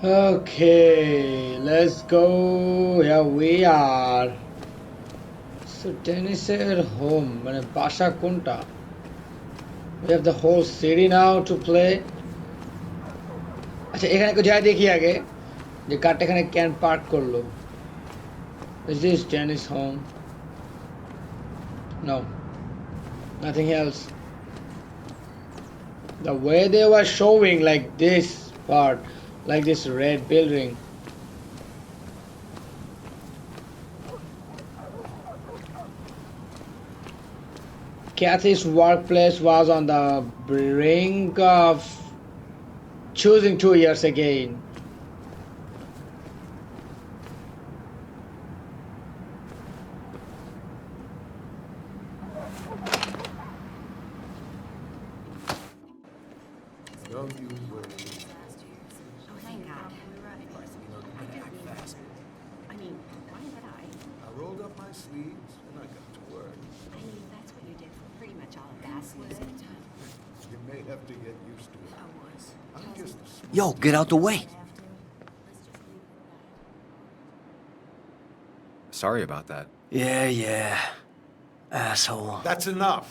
Okay, let's go. Here we are. So Dennis's home, মানে বাসা কোনটা? We have the whole city now to play. আচ্ছা এখানে একটু যাই দেখি আগে যে কারটা এখানে ক্যান পার্ক করলো. Is this Dennis home? No, nothing else. The way they were showing like this part, like this red building. Kathy's workplace was on the brink of choosing 2 years again. Don't you worry. Oh, thank God. I do mean, why would I? I rolled up my sleeves and I got to work. That's what you did for pretty much all of Basswood. You may have to get used to it. I'm just a small Yo, get out the way. Sorry about that. Yeah. Asshole. That's enough.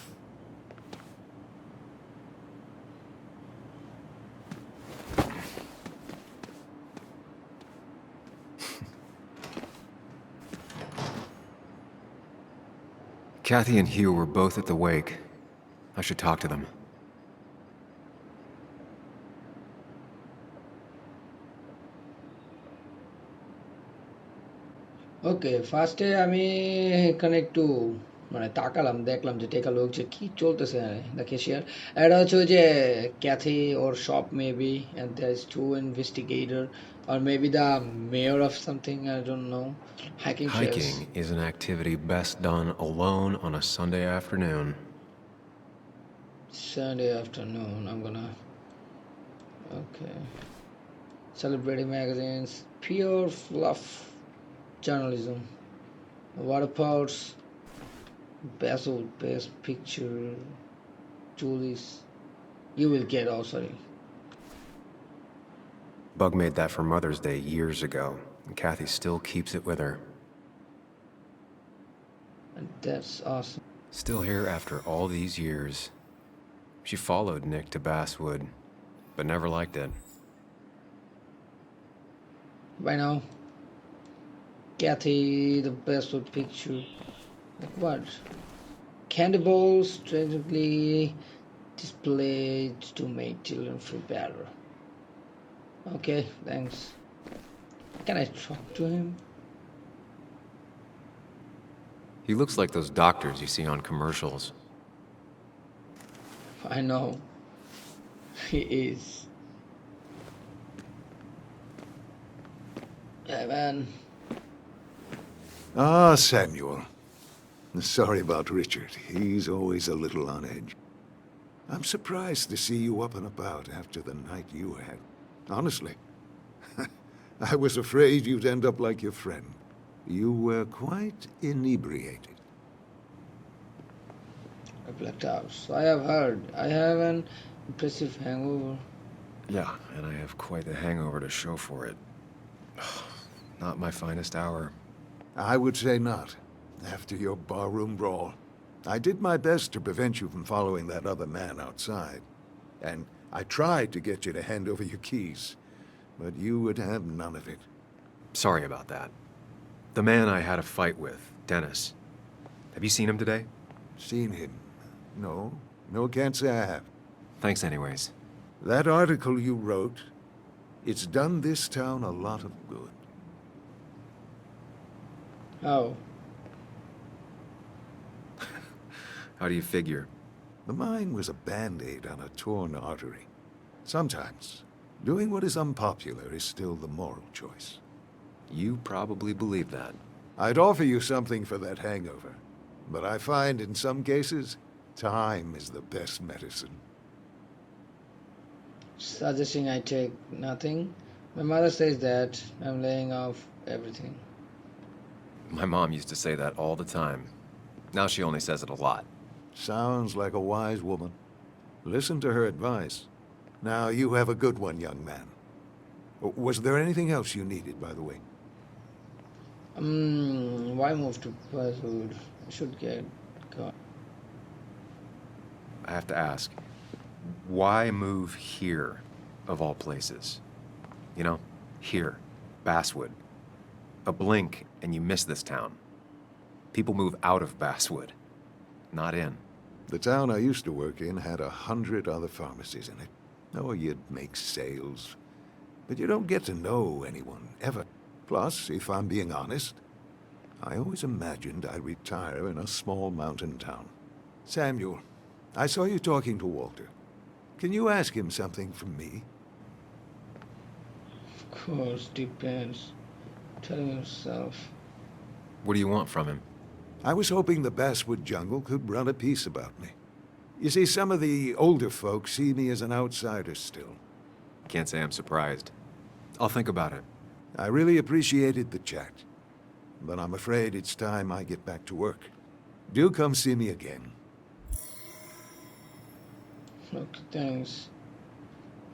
Kathy and Hugh were both at the wake. I should talk to them. ওকে ফার্স্টে আমি এখানে একটু মানে তাকালাম দেখলাম যে টেকা লোক যে কি চলতেছে দ্য ক্যাশিয়ার এটা হচ্ছে ওই যে ক্যাথি ওর shop maybe and there is two investigator or maybe the mayor of something, I don't know. Hiking trails. Hiking is an activity best done alone on a Sunday afternoon. Sunday afternoon, I'm gonna. Okay. Celebrity magazines, pure fluff journalism. Water sports, Basswood, best picture, Julie's. You will get, oh, sorry. Bug made that for Mother's Day years ago, and Kathy still keeps it with her. And that's awesome. Still here after all these years. She followed Nick to Basswood, but never liked it. By now, Kathy, the Basswood picture. Like what? Candy balls strategically displayed to make children feel better. Okay, thanks. Can I talk to him? He looks like those doctors you see on commercials. I know. He is. Yeah, man. Ah, Samuel. Sorry about Richard. He's always a little on edge. I'm surprised to see you up and about after the night you had. Honestly. I was afraid you'd end up like your friend. You were quite inebriated. I blacked out. So I have heard. I have an impressive hangover. Yeah, and I have quite the hangover to show for it. Not my finest hour. I would say not. After your barroom brawl. I did my best to prevent you from following that other man outside. And I tried to get you to hand over your keys. But you would have none of it. Sorry about that. The man I had a fight with, Dennis. Have you seen him today? Seen him? No. No, can't say I have. Thanks anyways. That article you wrote, it's done this town a lot of good. How? How do you figure? The mine was a band-aid on a torn artery. Sometimes, doing what is unpopular is still the moral choice. You probably believe that. I'd offer you something for that hangover, but I find in some cases, time is the best medicine. Suggesting I take nothing. My mother says that I'm laying off everything. My mom used to say that all the time. Now she only says it a lot. Sounds like a wise woman. Listen to her advice. Now you have a good one, young man. Was there anything else you needed, by the way? Why move to Basswood? I should get got. I have to ask, why move here, of all places? You know, here, Basswood. A blink and you miss this town. People move out of Basswood, not in. The town I used to work in had 100 other pharmacies in it. Oh, you'd make sales. But you don't get to know anyone, ever. Plus, if I'm being honest, I always imagined I'd retire in a small mountain town. Samuel, I saw you talking to Walter. Can you ask him something from me? Of course, depends. Tell himself. What do you want from him? I was hoping the Basswood jungle could run a piece about me. You see, some of the older folks see me as an outsider still. Can't say I'm surprised. I'll think about it. I really appreciated the chat, but I'm afraid it's time I get back to work. Do come see me again. Okay, thanks.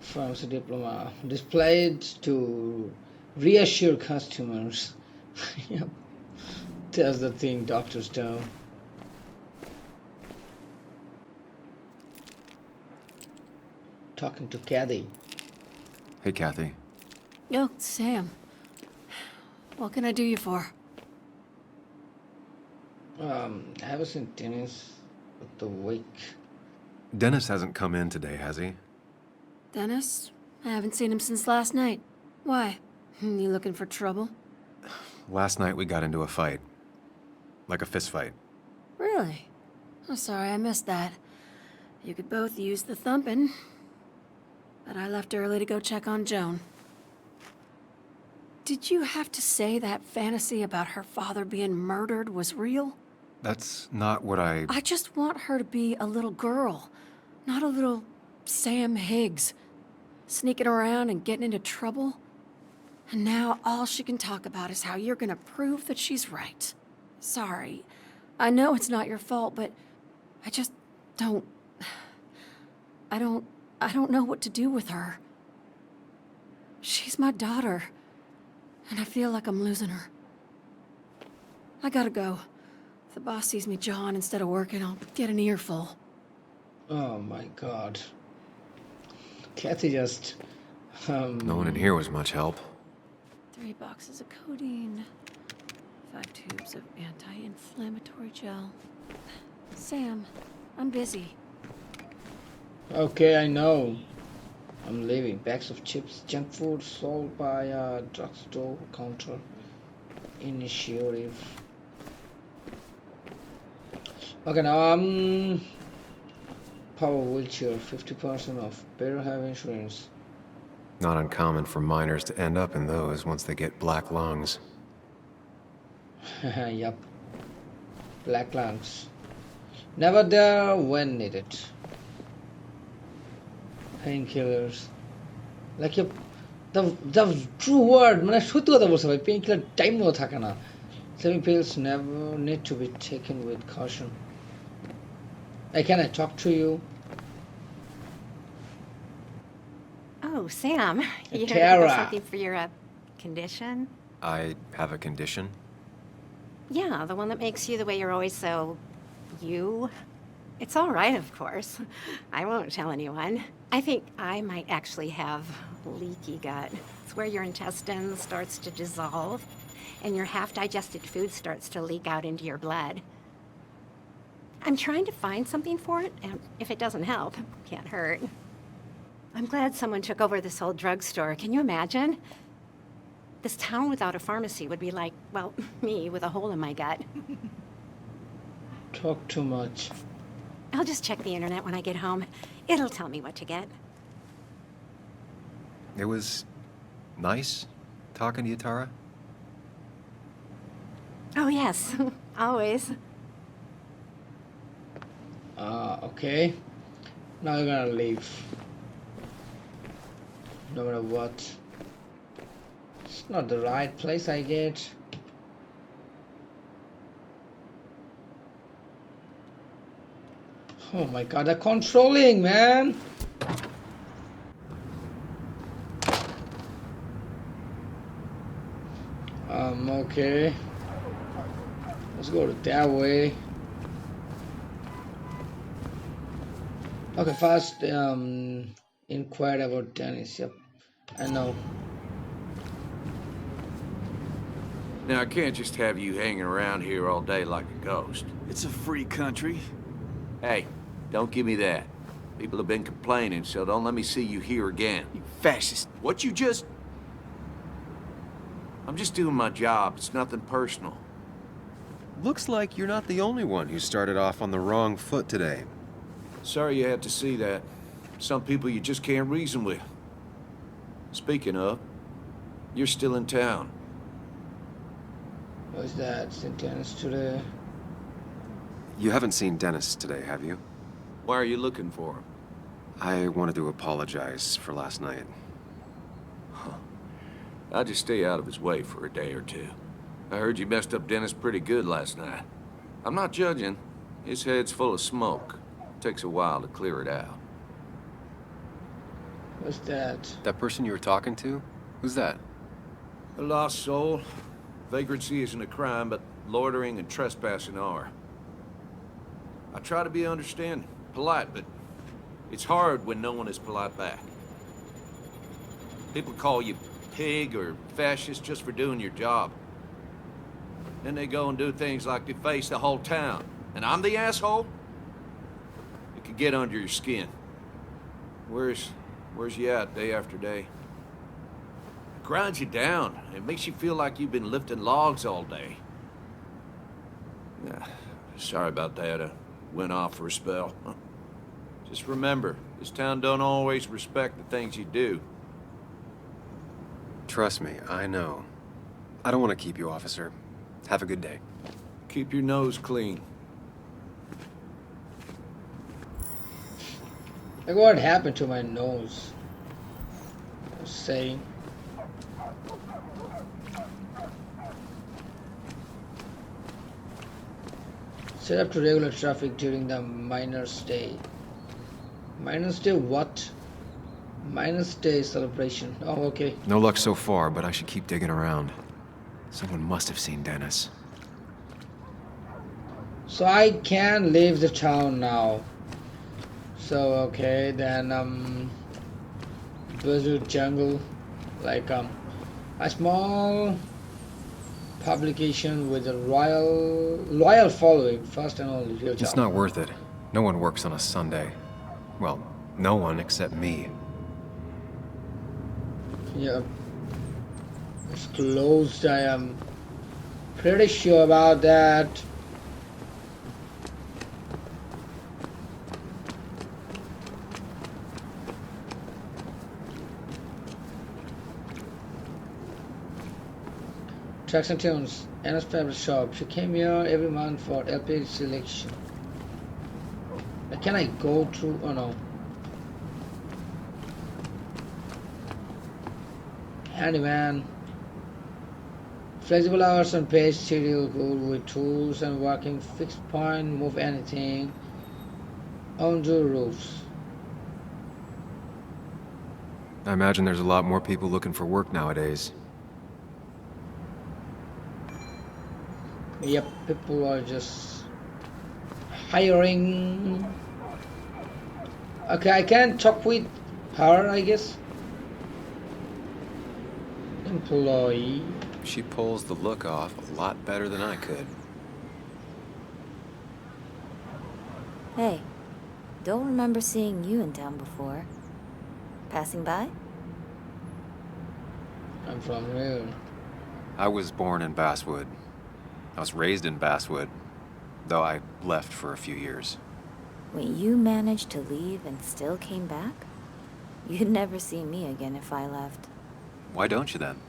Pharmacy diploma displayed to reassure customers. Yep, that's the thing doctors do. Talking to Kathy. Hey, Kathy. Yo, Sam. What can I do you for? I haven't seen Dennis at the wake. Dennis hasn't come in today, has he? Dennis? I haven't seen him since last night. Why? You looking for trouble? Last night we got into a fight. Like a fist fight. Really? I'm sorry I missed that. You could both use the thumping. But I left early to go check on Joan. Did you have to say that fantasy about her father being murdered was real? That's not what I just want her to be a little girl, not a little Sam Higgs, sneaking around and getting into trouble. And now all she can talk about is how you're gonna prove that she's right. Sorry. I know it's not your fault, but I just don't... I don't know what to do with her. She's my daughter, and I feel like I'm losing her. I gotta go. If the boss sees me jawing instead of working, I'll get an earful. Oh my god. Kathy just No one in here was much help. 3 boxes of codeine. 5 tubes of anti-inflammatory gel. Sam, I'm busy. Okay, I know. I'm leaving. Bags of chips, junk food sold by a drugstore counter. Initiative. Okay, now power wheelchair, 50% off. Better have insurance. Not uncommon for miners to end up in those once they get black lungs. Yup. Black lungs. Never there when needed. Painkillers. Like the true word, মানে সত্যি কথা বলছে ভাই, painkiller time মতো থাকে না. Sleeping pills never need to be taken with caution. Hey, can I talk to you? Oh, Sam, you heard Tara. about something for your condition? I have a condition? Yeah, the one that makes you the way you're always so... you? It's all right, of course. I won't tell anyone. I think I might actually have leaky gut. It's where your intestine starts to dissolve, and your half-digested food starts to leak out into your blood. I'm trying to find something for it, and if it doesn't help, can't hurt. I'm glad someone took over this old drugstore. Can you imagine? This town without a pharmacy would be like, well, me with a hole in my gut. Talk too much. I'll just check the internet when I get home. It'll tell me what to get. It was nice talking to you, Tara. Oh, yes. Always. Okay. Now you're gonna leave. No matter what. It's not the right place, I get. Oh my god, they're controlling, man! Okay. Let's go to that way. Okay, first, inquire about Dennis. Yep, I know. Now, I can't just have you hanging around here all day like a ghost. It's a free country. Hey, don't give me that. People have been complaining, so don't let me see you here again. You fascist. What you just... I'm just doing my job. It's nothing personal. Looks like you're not the only one who started off on the wrong foot today. Sorry you had to see that. Some people you just can't reason with. Speaking of, you're still in town. What's that? St. Dennis today. You haven't seen Dennis today, have you? Why are you looking for him? I wanted to apologize for last night. I'll just stay out of his way for a day or two. I heard you messed up Dennis pretty good last night. I'm not judging. His head's full of smoke. Takes a while to clear it out. What's that? That person you were talking to? Who's that? A lost soul. Vagrancy isn't a crime, but loitering and trespassing are. I try to be understanding, polite, but it's hard when no one is polite back. People call you pig or fascist just for doing your job. Then they go and do things like deface the whole town. And I'm the asshole? It could get under your skin. Where's you at day after day? It grinds you down. It makes you feel like you've been lifting logs all day. Sorry about that. I went off for a spell. Just remember, this town don't always respect the things you do. Trust me, I know. I don't want to keep you, officer. Have a good day. Keep your nose clean. Like, what happened to my nose? I was saying. Set up to regular traffic during the Miners' Day. Miners' Day what? Miners' Day celebration. Oh, okay. No luck so far, but I should keep digging around. Someone must have seen Dennis. So I can leave the town now. So okay, then Basswood jungle, like a small publication with a loyal following, first and only real job. It's not worth it. No one works on a Sunday. Well, no one except me. Yeah, it's closed. I am pretty sure about that. Tracks and Tunes, Anna's favorite shop. She came here every month for LP selection. Can I go through? Oh no. Handyman. Flexible hours and pay schedule, good with tools and working fixed point, move anything. Undo roofs. I imagine there's a lot more people looking for work nowadays. Yep, people are just hiring. Okay, I can talk with her, I guess. Employee. She pulls the look off a lot better than I could. Hey, don't remember seeing you in town before. Passing by? I'm from here. I was born in Basswood. I was raised in Basswood, though I left for a few years. Wait, you managed to leave and still came back? You'd never see me again if I left. Why don't you then?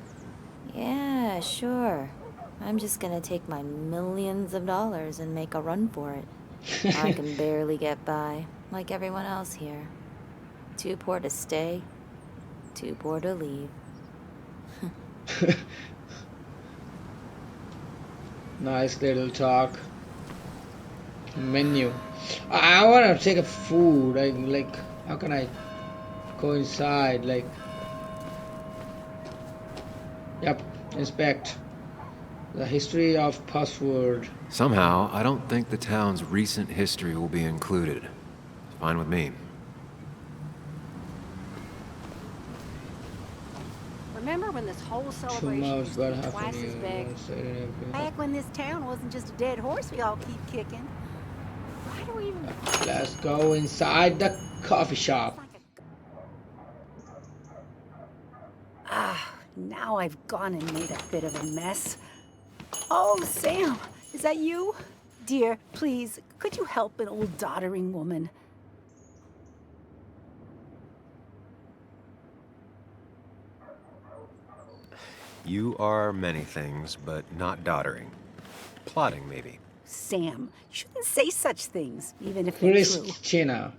Yeah, sure. I'm just gonna take my millions of dollars and make a run for it. I can barely get by, like everyone else here. Too poor to stay, too poor to leave. Nice little talk. Menu. I want to take a food. Like, how can I go inside? Like, yep, inspect. The history of Basswood. Somehow, I don't think the town's recent history will be included. Fine with me. Remember when this whole 2 celebration months, used to about be half a twice as year. big? Back when this town wasn't just a dead horse we all keep kicking. Why do we even... Let's go inside the coffee shop. Now I've gone and made a bit of a mess. Oh, Sam, is that you? Dear, please, could you help an old doddering woman? You are many things, but not doddering. Plotting, maybe. Sam, you shouldn't say such things, even if they're true. Christina.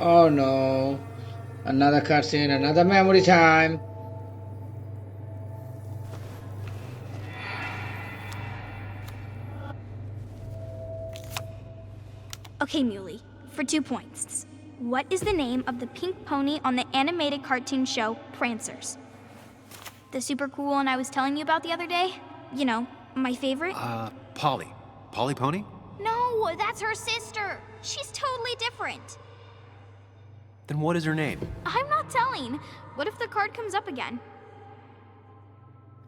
Oh no. Another cutscene, another memory time. Okay, Muley, for 2 points. What is the name of the pink pony on the animated cartoon show Prancers? The super cool one I was telling you about the other day? You know, my favorite? Polly. Polly Pony? No, that's her sister. She's totally different. Then what is her name? I'm not telling. What if the card comes up again?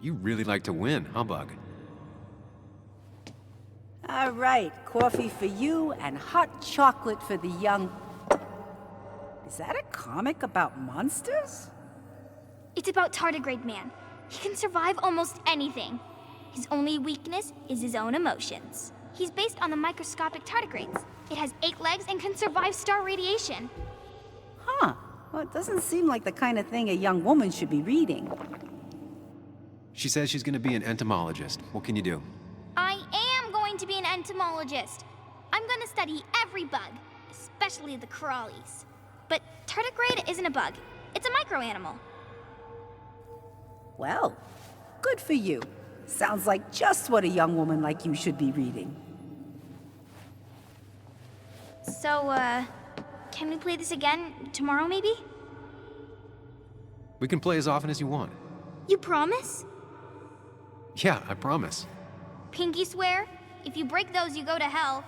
You really like to win, huh, Bug? All right, coffee for you and hot chocolate for the young... Is that a comic about monsters? It's about Tardigrade Man. He can survive almost anything. His only weakness is his own emotions. He's based on the microscopic tardigrades. It has 8 legs and can survive star radiation. Huh. Well, it doesn't seem like the kind of thing a young woman should be reading. She says she's gonna be an entomologist. What can you do? I am going to be an entomologist. I'm going to study every bug, especially the crawlies. But tardigrade isn't a bug. It's a microanimal. Well, good for you. Sounds like just what a young woman like you should be reading. So, can we play this again tomorrow, maybe? We can play as often as you want. You promise? Yeah, I promise. Pinky swear? If you break those, you go to hell.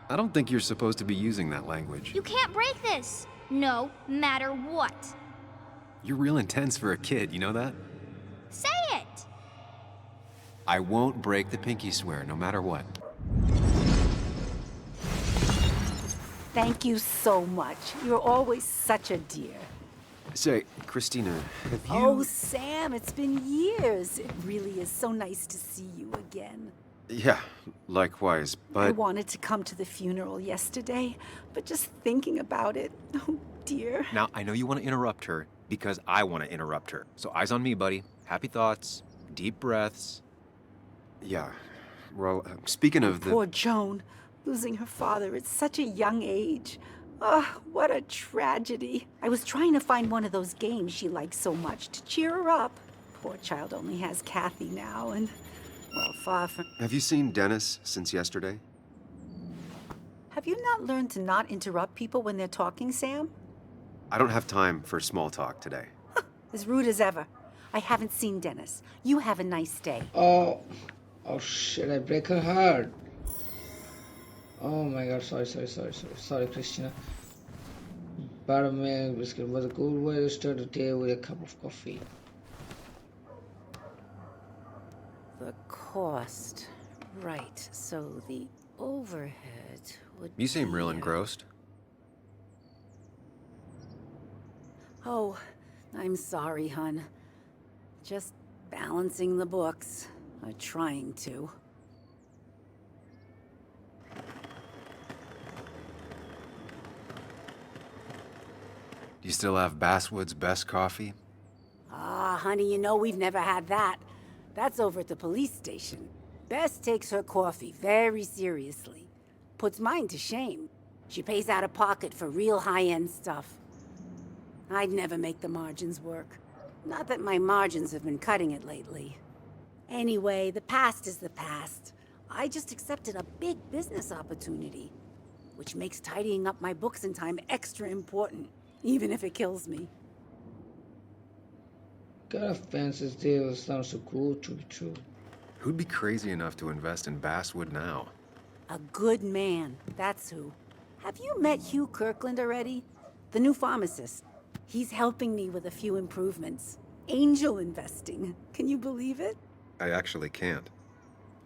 I don't think you're supposed to be using that language. You can't break this. No matter what. You're real intense for a kid, you know that? Say it! I won't break the pinky swear, no matter what. Thank you so much. You're always such a dear. Say, Christina, have you... Oh, Sam, it's been years. It really is so nice to see you again. Yeah, likewise, I but... wanted to come to the funeral yesterday, but just thinking about it, oh dear. Now, I know you want to interrupt her because I want to interrupt her. So eyes on me, buddy. Happy thoughts, deep breaths. Yeah, well, speaking of the... Poor Joan, losing her father at such a young age. Ah, what a tragedy. I was trying to find one of those games she likes so much to cheer her up. Poor child only has Kathy now, and, well, far from... Have you seen Dennis since yesterday? Have you not learned to not interrupt people when they're talking, Sam? I don't have time for small talk today. As rude as ever. I haven't seen Dennis. You have a nice day. Oh shit, I break her heart. Oh my god, sorry, Christina. Buttermilk biscuit was a good way to start the day with a cup of coffee. The cost. Right, so the overhead would You seem real be- engrossed. Oh, I'm sorry, hun. Just balancing the books. Or trying to. Do you still have Basswood's best coffee? Ah, honey, you know we've never had that. That's over at the police station. Bess takes her coffee very seriously. Puts mine to shame. She pays out of pocket for real high-end stuff. I'd never make the margins work. Not that my margins have been cutting it lately. Anyway, the past is the past. I just accepted a big business opportunity, which makes tidying up my books in time extra important, even if it kills me. Kind of fancy deal sounds so cool to be true. Who'd be crazy enough to invest in Basswood now? A good man, that's who. Have you met Hugh Kirkland already? The new pharmacist. He's helping me with a few improvements. Angel investing. Can you believe it? I actually can't.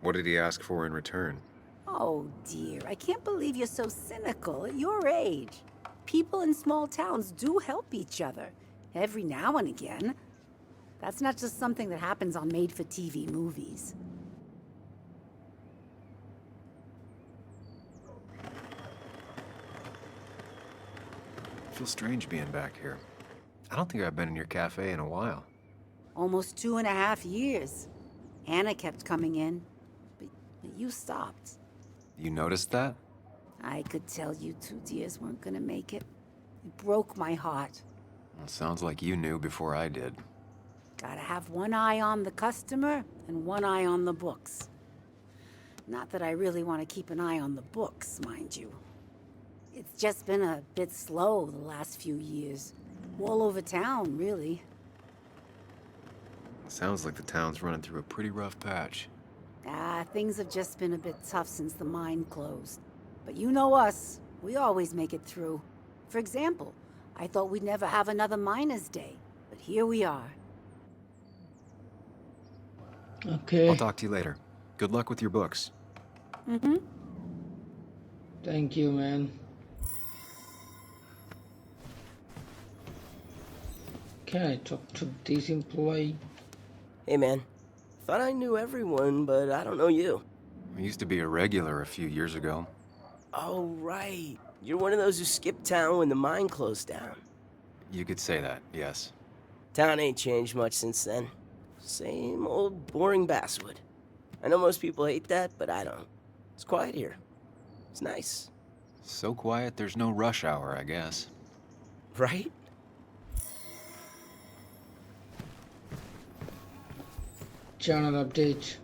What did he ask for in return? Oh dear, I can't believe you're so cynical at your age. People in small towns do help each other, every now and again. That's not just something that happens on made-for-TV movies. I feel strange being back here. I don't think I've been in your cafe in a while. Almost 2.5 years. Anna kept coming in, but you stopped. You noticed that? I could tell you two dears weren't gonna make it. It broke my heart. Well, sounds like you knew before I did. Gotta have one eye on the customer and one eye on the books. Not that I really want to keep an eye on the books, mind you. It's just been a bit slow the last few years. All over town, really. Sounds like the town's running through a pretty rough patch. Things have just been a bit tough since the mine closed. But you know us, we always make it through. For example, I thought we'd never have another Miners' Day, but here we are. Okay. I'll talk to you later. Good luck with your books. Mm-hmm. Thank you, man. Can I talk to this employee? Hey, man. Thought I knew everyone, but I don't know you. I used to be a regular a few years ago. Oh, right. You're one of those who skipped town when the mine closed down. You could say that, yes. Town ain't changed much since then. Same old boring Basswood. I know most people hate that, but I don't. It's quiet here. It's nice. So quiet, there's no rush hour, I guess. Right? Channel update.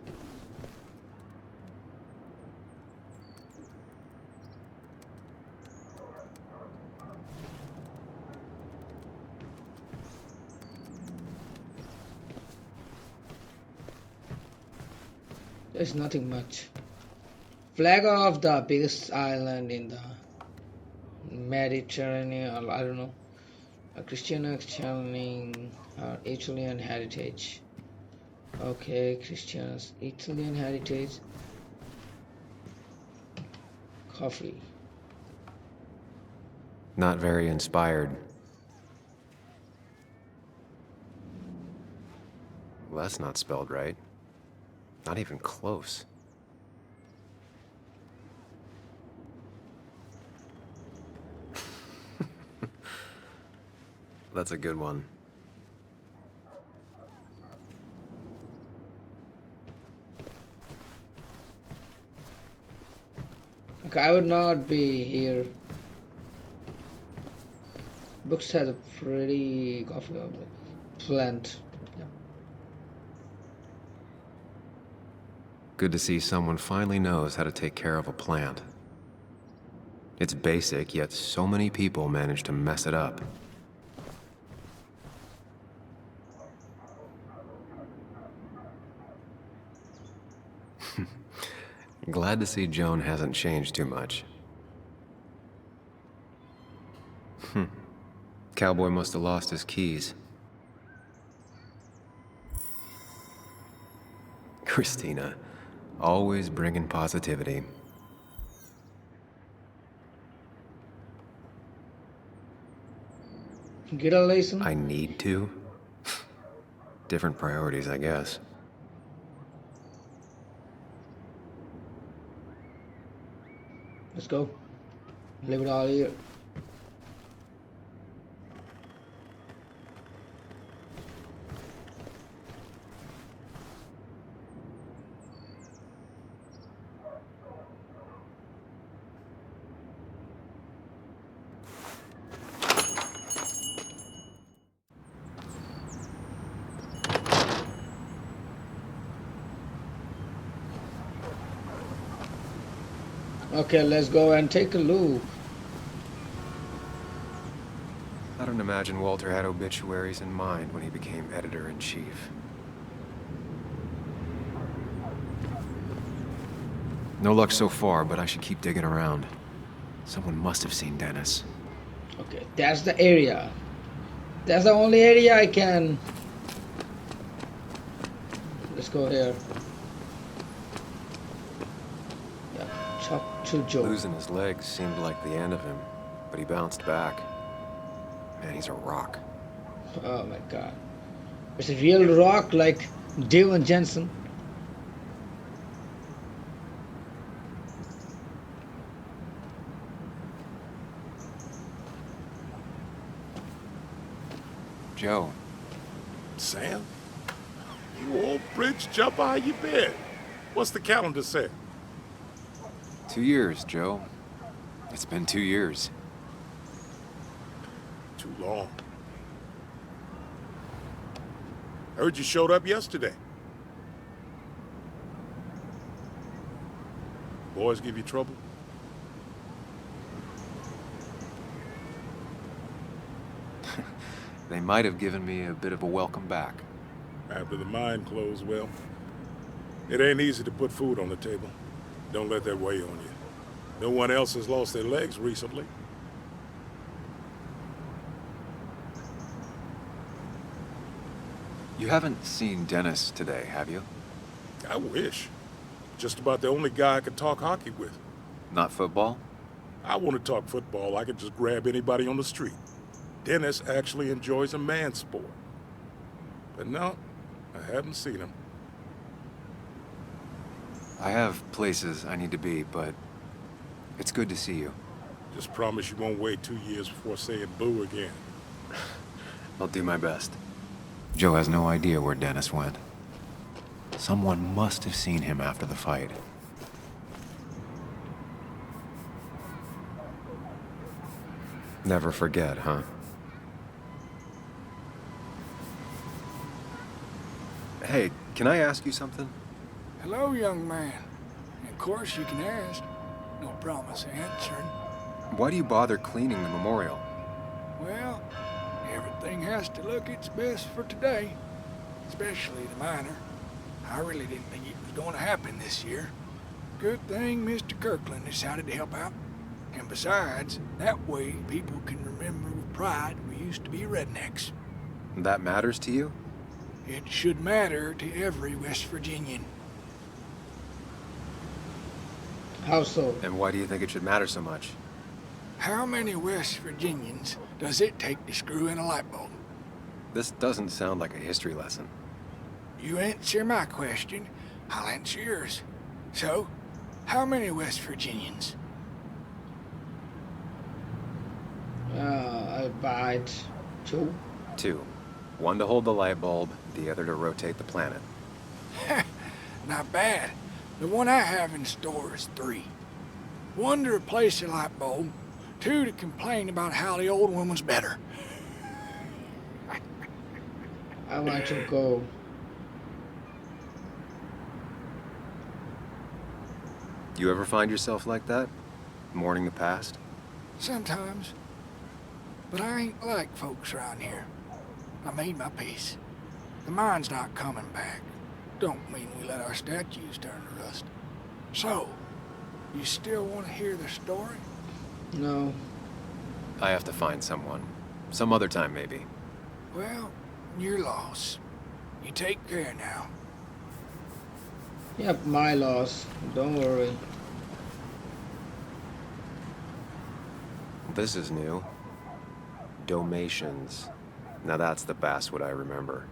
There's nothing much. Flag of the biggest island in the Mediterranean, I don't know. A Christian channeling Italian heritage. Okay, Christians, Italian heritage. Coffee. Not very inspired. Well, that's not spelled right. Not even close. That's a good one. Okay, I would not be here. Books has a pretty coffee plant. Yeah. Good to see someone finally knows how to take care of a plant. It's basic, yet so many people manage to mess it up. Glad to see Joan hasn't changed too much. Cowboy must have lost his keys. Christina, always bringing positivity. Get a lesson. I need to? Different priorities, I guess. Let's go. Leave it all here. Okay, let's go and take a look. I don't imagine Walter had obituaries in mind when he became editor-in-chief. No luck so far, but I should keep digging around. Someone must have seen Dennis. Okay, that's the area. That's the only area I can. Let's go here. Yeah, talk to Joe. Losing his legs seemed like the end of him, but he bounced back. Man, he's a rock. Oh my god. It's a real rock like Devon Jensen. Joe, Sam? You old bridge jumper, how you been? What's the calendar say? 2 years, Joe. It's been 2 years. Too long. Heard you showed up yesterday. Boys give you trouble? They might have given me a bit of a welcome back. After the mine closed, well, it ain't easy to put food on the table. Don't let that weigh on you. No one else has lost their legs recently. You haven't seen Dennis today, have you? I wish. Just about the only guy I could talk hockey with. Not football? I want to talk football. I could just grab anybody on the street. Dennis actually enjoys a man's sport. But no, I haven't seen him. I have places I need to be, but it's good to see you. Just promise you won't wait 2 years before saying boo again. I'll do my best. Joe has no idea where Dennis went. Someone must have seen him after the fight. Never forget, huh? Hey, can I ask you something? Hello, young man. Of course you can ask. No promise answering. Why do you bother cleaning the memorial? Well, everything has to look its best for today. Especially the miner. I really didn't think it was going to happen this year. Good thing Mr. Kirkland decided to help out. And besides, that way people can remember with pride we used to be rednecks. That matters to you? It should matter to every West Virginian. How so? And why do you think it should matter so much? How many West Virginians does it take to screw in a light bulb? This doesn't sound like a history lesson. You answer my question, I'll answer yours. So, how many West Virginians? I'll buy it. 2. 2. One to hold the light bulb, the other to rotate the planet. Not bad. The one I have in store is 3. 1 to replace the light bulb, 2 to complain about how the old one was better. I want to go. You ever find yourself like that? Mourning the past? Sometimes. But I ain't like folks around here. I made my peace. The mine's not coming back. Don't mean we let our statues turn to rust. So, you still want to hear the story? No. I have to find someone. Some other time, maybe. Well, your loss. You take care now. Yep, my loss. Don't worry. This is new. Domations. Now that's the Basswood I remember.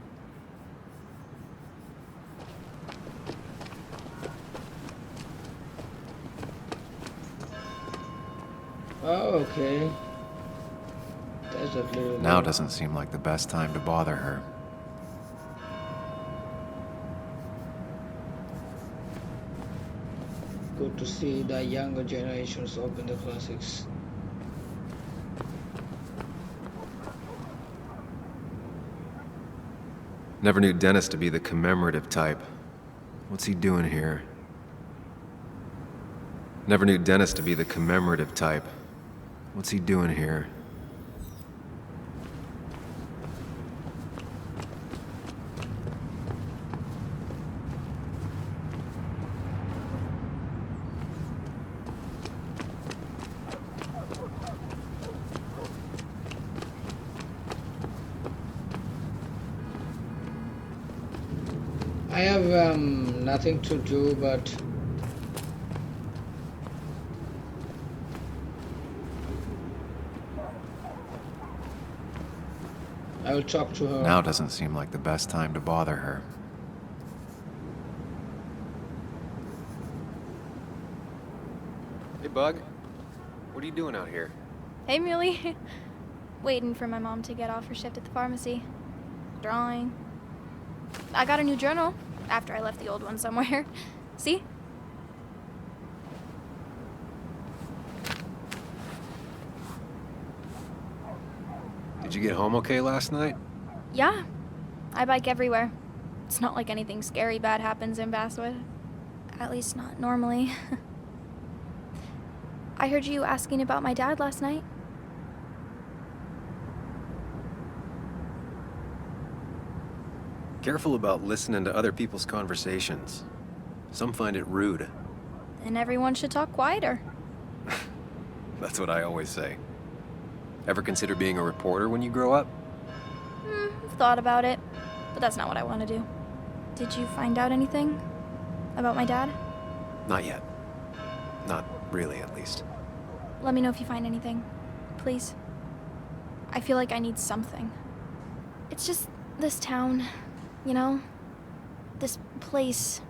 Oh, okay. That's a little. Now doesn't seem like the best time to bother her. Good to see the younger generations open the classics. Never knew Dennis to be the commemorative type. What's he doing here? Never knew Dennis to be the commemorative type. What's he doing here? I have nothing to do, but I will talk to her. Now doesn't seem like the best time to bother her. Hey, Bug. What are you doing out here? Hey, Muley. Waiting for my mom to get off her shift at the pharmacy. Drawing. I got a new journal after I left the old one somewhere. See? Did you get home okay last night? Yeah. I bike everywhere. It's not like anything scary bad happens in Basswood. At least not normally. I heard you asking about my dad last night. Careful about listening to other people's conversations. Some find it rude. And everyone should talk quieter. That's what I always say. Ever consider being a reporter when you grow up? I've thought about it, but that's not what I want to do. Did you find out anything about my dad? Not yet. Not really, at least. Let me know if you find anything, please. I feel like I need something. It's just this town, you know? This place.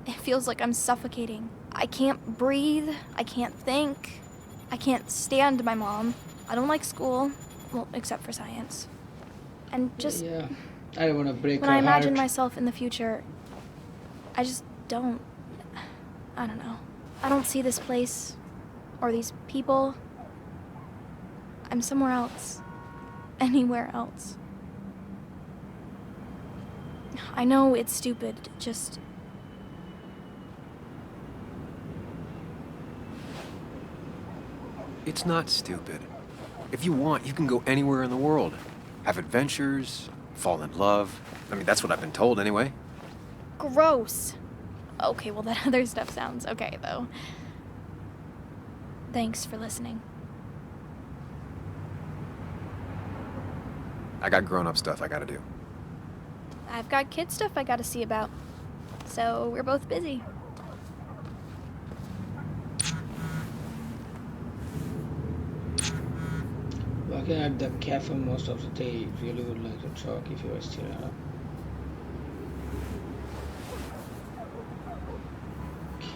It feels like I'm suffocating. I can't breathe. I can't think. I can't stand my mom. I don't like school. Well, except for science. And just... Yeah, I don't want to break when her I imagine heart. myself in the future, I just don't... I don't know. I don't see this place. Or these people. I'm somewhere else. Anywhere else. I know it's stupid, just... It's not stupid. If you want, you can go anywhere in the world. Have adventures, fall in love. I mean, that's what I've been told anyway. Gross. Okay, well, that other stuff sounds okay, though. Thanks for listening. I got grown-up stuff I gotta do. I've got kid stuff I gotta see about. So we're both busy. Working at the cafe most of the day, really would like to talk if you are still around.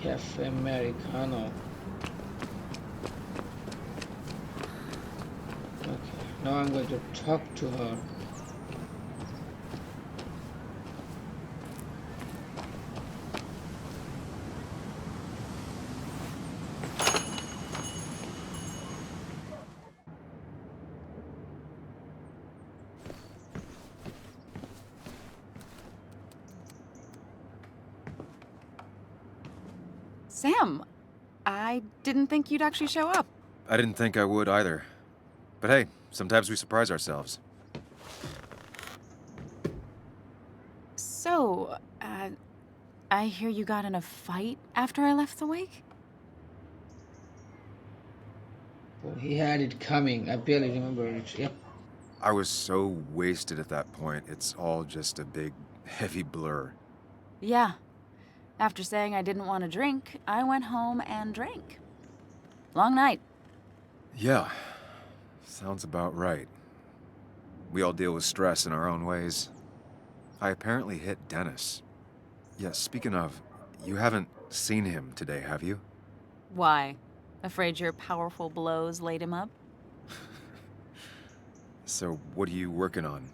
Cafe Americano. Okay, now I'm going to talk to her. Sam, I didn't think you'd actually show up. I didn't think I would either. But hey, sometimes we surprise ourselves. So, I hear you got in a fight after I left the wake? Oh, he had it coming. I barely remember it. Yep. I was so wasted at that point, it's all just a big, heavy blur. Yeah. After saying I didn't want to drink, I went home and drank. Long night. Yeah, sounds about right. We all deal with stress in our own ways. I apparently hit Dennis. Yes, speaking of, you haven't seen him today, have you? Why? Afraid your powerful blows laid him up? So, what are you working on?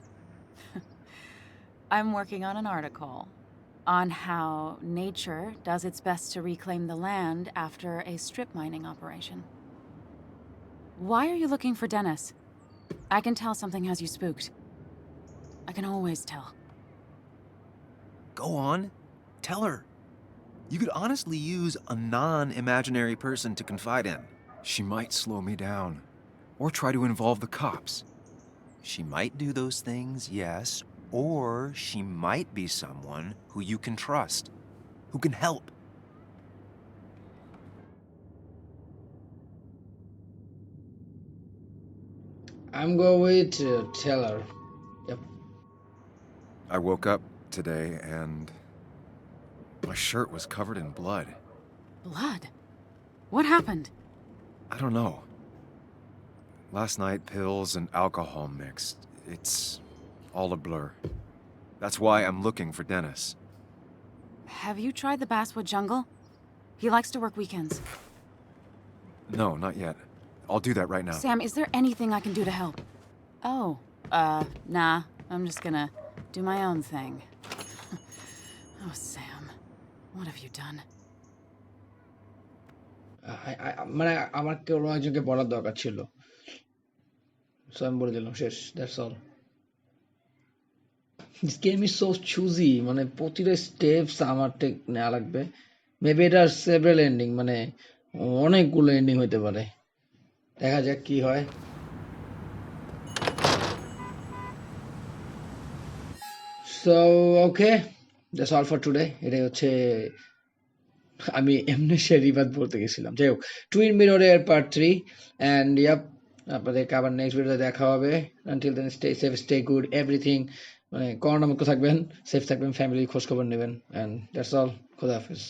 I'm working on an article on how nature does its best to reclaim the land after a strip mining operation. Why are you looking for Dennis? I can tell something has you spooked. I can always tell. Go on. Tell her. You could honestly use a non-imaginary person to confide in. She might slow me down, or try to involve the cops. She might do those things, yes, or she might be someone who you can trust, who can help. I'm going with Taylor. Yep. I woke up today and my shirt was covered in blood. Blood? What happened? I don't know. Last night, pills and alcohol mixed. It's all a blur. That's why I'm looking for Dennis. Have you tried the Basswood jungle? He likes to work weekends. No, not yet. I'll do that right now. Sam, is there anything I can do to help? Oh, nah. I'm just gonna do my own thing. Oh, Sam. What have you done? মানে আমার কেউ একজনকে বলার দরকার ছিল, so আমি বলে দিলাম, শেষ, that's all. This game is so choosy, মানে প্রতিটা স্টেপস আমার নেওয়া লাগবে। মেবি এটার সেভারাল এন্ডিং, মানে অনেকগুলো এন্ডিং হইতে পারে, দেখা যাক কি হয়। So okay, that's all for today. এটাই হচ্ছে, আমি এমনি শেরিবাদ বলতে গেছিলাম, যাই হোক, টুইন মিররের পার্ট 3। অ্যান্ড ইয়াপ, আপনাদেরকে আবার নেক্সট ভিডিওতে দেখা হবে। Until then, stay safe, stay good, everything. মানে করোনা মুক্ত থাকবেন, সেফ থাকবেন, ফ্যামিলির খোঁজ খবর নেবেন। And that's all. খোদা হাফেজ।